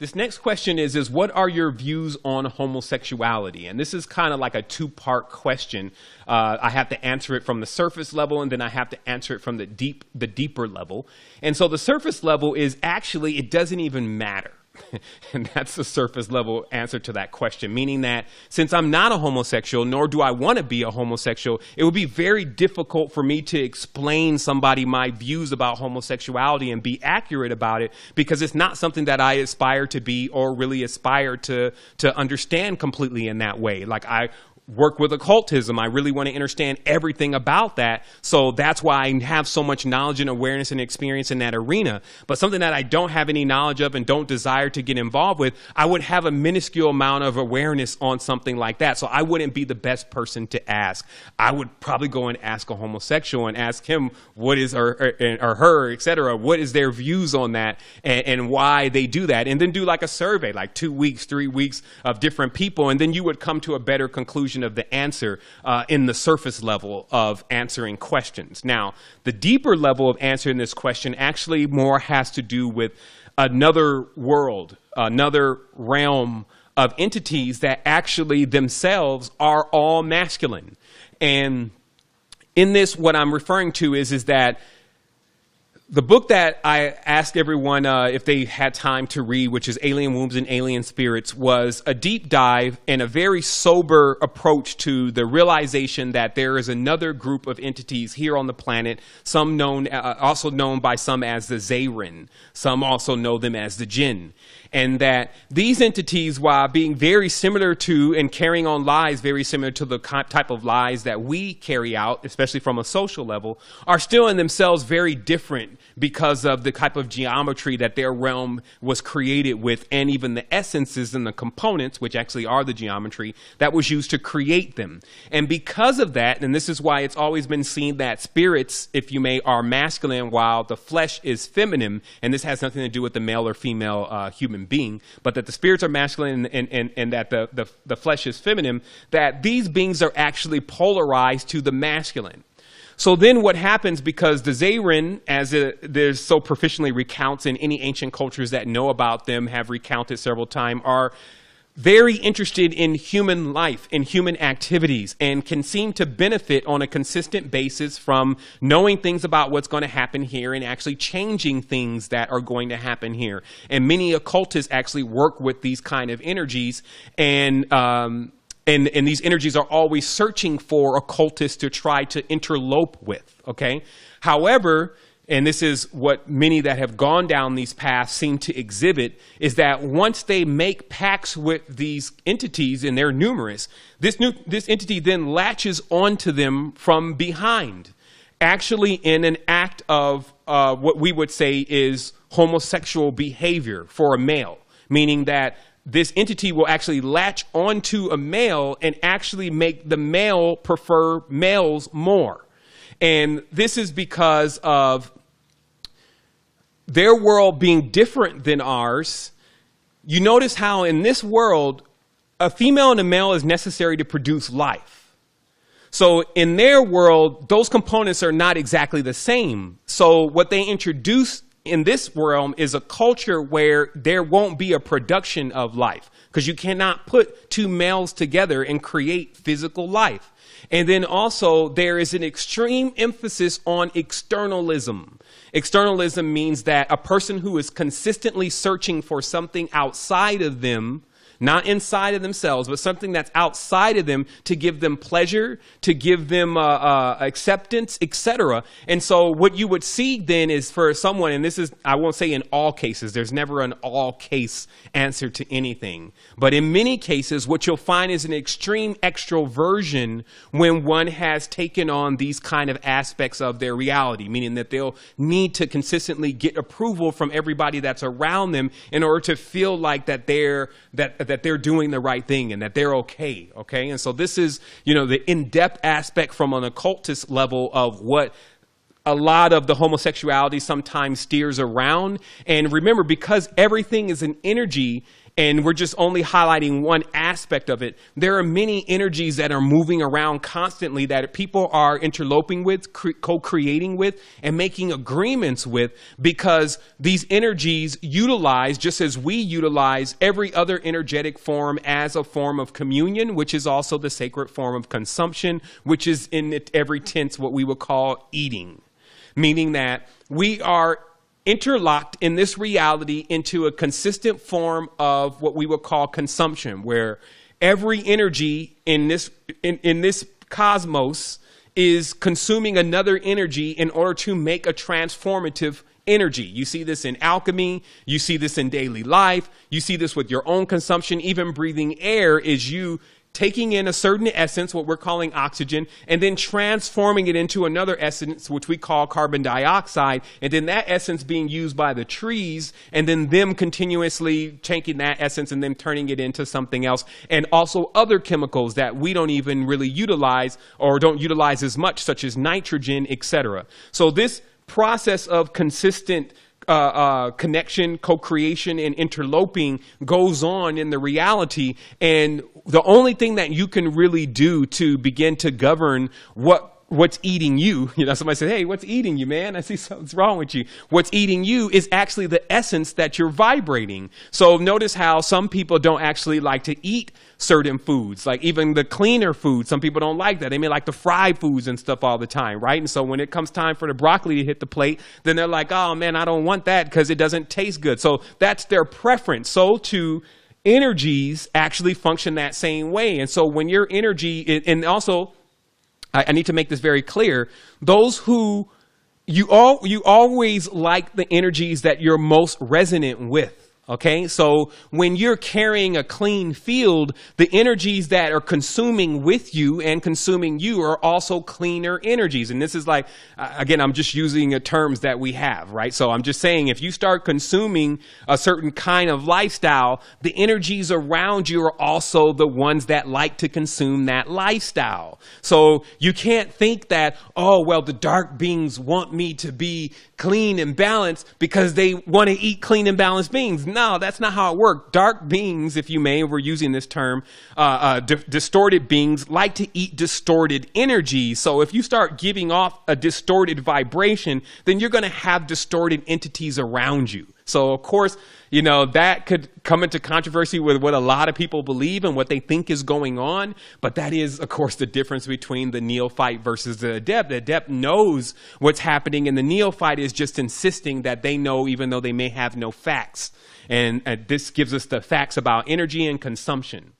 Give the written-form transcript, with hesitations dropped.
This next question is what are your views on homosexuality? And this is kind of like a two-part question. I have to answer it from the surface level, and then I have to answer it from the deeper level. And so the surface level is actually, it doesn't even matter. And that's the surface level answer to that question, meaning that since I'm not a homosexual, nor do I want to be a homosexual, it would be very difficult for me to explain somebody my views about homosexuality and be accurate about it, because it's not something that I aspire to be or really aspire to understand completely in that way. Like I work with occultism. I really want to understand everything about that. So that's why I have so much knowledge and awareness and experience in that arena. But something that I don't have any knowledge of and don't desire to get involved with, I would have a minuscule amount of awareness on something like that. So I wouldn't be the best person to ask. I would probably go and ask a homosexual and ask him what is, or her, etc., what is their views on that and why they do that. And then do like a survey, like 2 weeks, 3 weeks of different people. And then you would come to a better conclusion of the answer in the surface level of answering questions. Now, the deeper level of answering this question actually more has to do with another world, another realm of entities that actually themselves are all masculine. And in this, what I'm referring to is that the book that I asked everyone if they had time to read, which is Alien Wombs and Alien Spirits, was a deep dive and a very sober approach to the realization that there is another group of entities here on the planet, some known, also known by some as the Zayrin. Some also know them as the Jinn. And that these entities, while being very similar to and carrying on lies very similar to the type of lies that we carry out, especially from a social level, are still in themselves very different because of the type of geometry that their realm was created with, and even the essences and the components, which actually are the geometry, that was used to create them. And because of that, and this is why it's always been seen that spirits, if you may, are masculine while the flesh is feminine, and this has nothing to do with the male or female human being, but that the spirits are masculine and that the flesh is feminine, that these beings are actually polarized to the masculine. So then what happens, because the Zayrin, as there's so proficiently recounts in any ancient cultures that know about them, have recounted several times, are very interested in human life and human activities, and can seem to benefit on a consistent basis from knowing things about what's going to happen here and actually changing things that are going to happen here. And many occultists actually work with these kind of energies, and these energies are always searching for occultists to try to interlope with, okay? However, and this is what many that have gone down these paths seem to exhibit, is that once they make pacts with these entities, and they're numerous, this entity then latches onto them from behind, actually in an act of what we would say is homosexual behavior for a male, meaning that this entity will actually latch onto a male and actually make the male prefer males more. And this is because of their world being different than ours. You notice how in this world, a female and a male is necessary to produce life. So in their world, those components are not exactly the same. So what they introduce in this realm is a culture where there won't be a production of life, because you cannot put two males together and create physical life. And then also there is an extreme emphasis on externalism. Externalism means that a person who is consistently searching for something outside of them, not inside of themselves, but something that's outside of them to give them pleasure, to give them acceptance, etc. And so what you would see then is for someone, and this is, I won't say in all cases, there's never an all case answer to anything. But in many cases, what you'll find is an extreme extroversion when one has taken on these kind of aspects of their reality, meaning that they'll need to consistently get approval from everybody that's around them in order to feel like that they're doing the right thing and that they're okay. And so this is, the in-depth aspect from an occultist level of what a lot of the homosexuality sometimes steers around. And remember, because everything is an energy, and we're just only highlighting one aspect of it. There are many energies that are moving around constantly that people are interloping with, co-creating with, and making agreements with, because these energies utilize, just as we utilize every other energetic form as a form of communion, which is also the sacred form of consumption, which is in every tense what we would call eating. Meaning that we are interlocked in this reality into a consistent form of what we would call consumption, where every energy in this cosmos is consuming another energy in order to make a transformative energy. You see this in alchemy, you see this in daily life, you see this with your own consumption. Even breathing air is you taking in a certain essence, what we're calling oxygen, and then transforming it into another essence, which we call carbon dioxide, and then that essence being used by the trees, and then them continuously taking that essence and then turning it into something else, and also other chemicals that we don't even really utilize or don't utilize as much, such as nitrogen, etc. So this process of consistent connection, co-creation, and interloping goes on in the reality. And the only thing that you can really do to begin to govern what's eating you, somebody said, hey, what's eating you, man? I see something's wrong with you. What's eating you is actually the essence that you're vibrating. So notice how some people don't actually like to eat certain foods, like even the cleaner foods. Some people don't like that. They may like to fry foods and stuff all the time, right? And so when it comes time for the broccoli to hit the plate, then they're like, oh man, I don't want that because it doesn't taste good. So that's their preference. So too, energies actually function that same way. And so when your energy, and also, I need to make this very clear, those who, you always like the energies that you're most resonant with. Okay, so when you're carrying a clean field, the energies that are consuming with you and consuming you are also cleaner energies. And this is like, again, I'm just using terms that we have, right? So I'm just saying, if you start consuming a certain kind of lifestyle, the energies around you are also the ones that like to consume that lifestyle. So you can't think that, oh, well, the dark beings want me to be clean and balanced because they want to eat clean and balanced beings. No, that's not how it works. Dark beings, if you may, we're using this term, distorted beings like to eat distorted energy. So if you start giving off a distorted vibration, then you're going to have distorted entities around you. So, of course, that could come into controversy with what a lot of people believe and what they think is going on. But that is, of course, the difference between the neophyte versus the adept. The adept knows what's happening, and the neophyte is just insisting that they know even though they may have no facts. And this gives us the facts about energy and consumption.